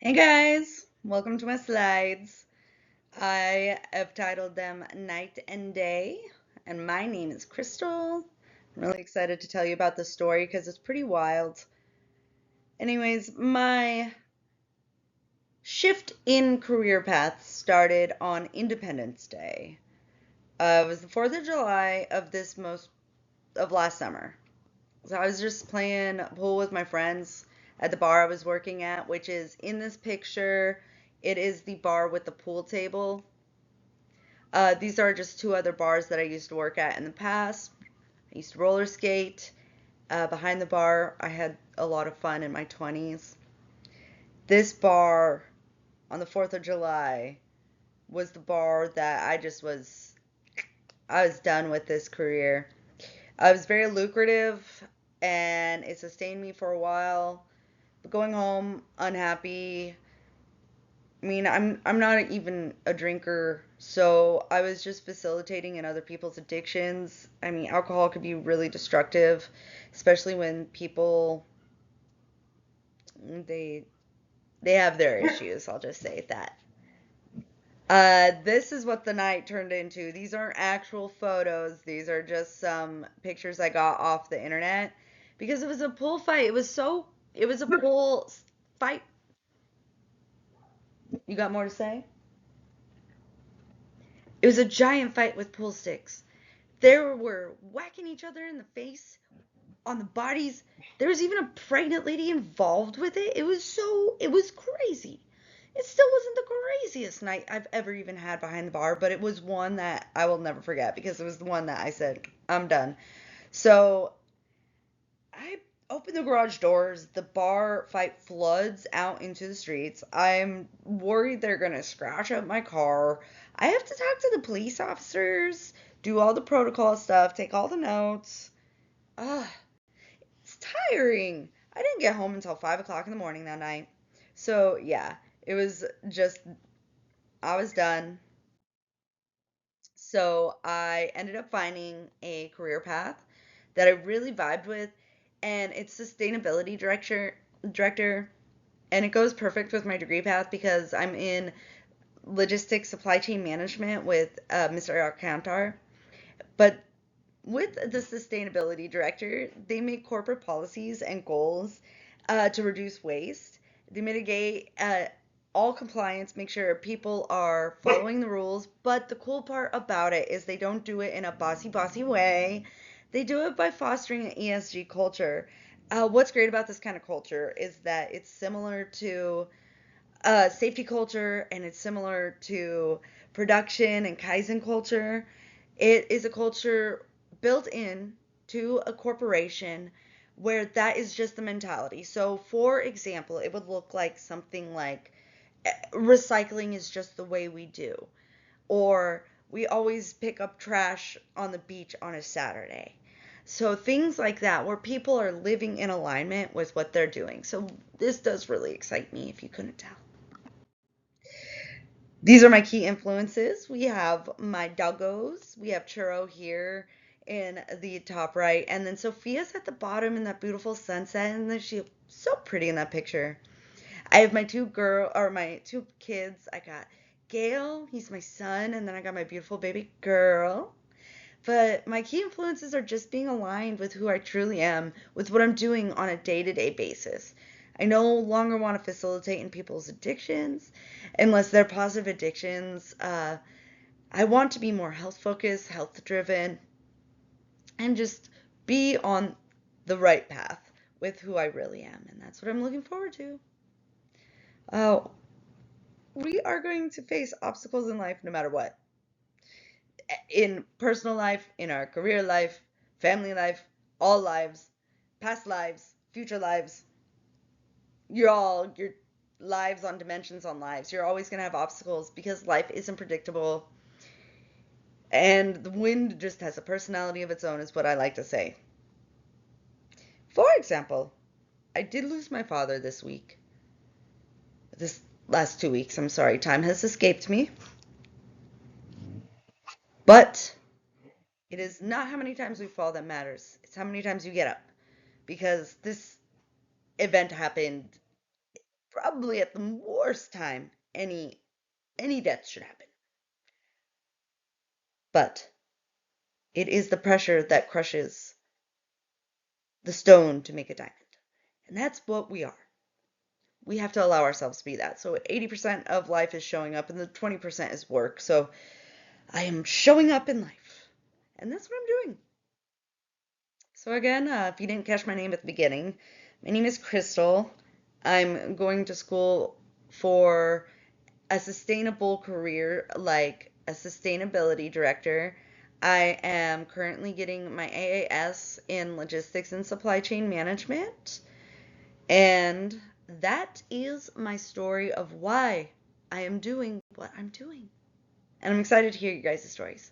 Hey guys, welcome to my slides. I have titled them Night and Day, and my name is Crystal. I'm really excited to tell you about this story because it's pretty wild. Anyways, my shift in career path started on Independence Day. It was the 4th of July of last summer. So I was just playing pool with my friends at the bar I was working at, which is in this picture. It is the bar with the pool table. These are just two other bars that I used to work at in the past. I used to roller skate behind the bar. I had a lot of fun in my 20s. This bar on the 4th of July was the bar that I was done with this career. It was very lucrative and it sustained me for a while. But going home unhappy. I mean, I'm not even a drinker, so I was just facilitating in other people's addictions. I mean, alcohol could be really destructive, especially when people they they have their issues. I'll just say that. This is what the night turned into. These aren't actual photos. These are just some pictures I got off the internet because it was a pool fight. It was a pool fight. You got more to say? It was a giant fight with pool sticks. They were whacking each other in the face on the bodies. There was even a pregnant lady involved with it. It was crazy. It still wasn't the craziest night I've ever even had behind the bar, but it was one that I will never forget because it was the one that I said, I'm done. So I open the garage doors. The bar fight floods out into the streets. I'm worried they're going to scratch up my car. I have to talk to the police officers, do all the protocol stuff, take all the notes. Ugh, it's tiring. I didn't get home until 5 o'clock in the morning that night. So, yeah, it was just, I was done. So, I ended up finding a career path that I really vibed with, and it's director, and it goes perfect with my degree path because I'm in logistics supply chain management with Mr. Alcantar. But with the sustainability director, they make corporate policies and goals to reduce waste. They mitigate all compliance, make sure people are following the rules. But the cool part about it is they don't do it in a bossy way. They do it by fostering an ESG culture. What's great about this kind of culture is that it's similar to safety culture and it's similar to production and Kaizen culture. It is a culture built in to a corporation where that is just the mentality. So, for example, it would look like something like recycling is just the way we do, or we always pick up trash on the beach on a Saturday. So, things like that, where people are living in alignment with what they're doing. So, this does really excite me if you couldn't tell. These are my key influences. We have my doggos. We have Churro here in the top right. And then Sophia's at the bottom in that beautiful sunset. And then she's so pretty in that picture. I have my two kids. I got Gail, he's my son, and then I got my beautiful baby girl. But my key influences are just being aligned with who I truly am, with what I'm doing on a day to day basis. I no longer want to facilitate in people's addictions unless they're positive addictions. I want to be more health focused, health driven, and just be on the right path with who I really am. And that's what I'm looking forward to. Oh, we are going to face obstacles in life no matter what. In personal life, in our career life, family life, all lives, past lives, future lives, your lives on dimensions on lives. You're always going to have obstacles because life isn't predictable. And the wind just has a personality of its own, is what I like to say. For example, I did lose my father this week. This last 2 weeks, I'm sorry. Time has escaped me. But it is not how many times we fall that matters. It's how many times you get up. Because this event happened probably at the worst time any death should happen. But it is the pressure that crushes the stone to make a diamond. And that's what we are. We have to allow ourselves to be that. So 80% of life is showing up and the 20% is work. So I am showing up in life. And that's what I'm doing. So again, if you didn't catch my name at the beginning, my name is Crystal. I'm going to school for a sustainable career like a sustainability director. I am currently getting my AAS in logistics and supply chain management. And that is my story of why I am doing what I'm doing. And I'm excited to hear you guys' stories.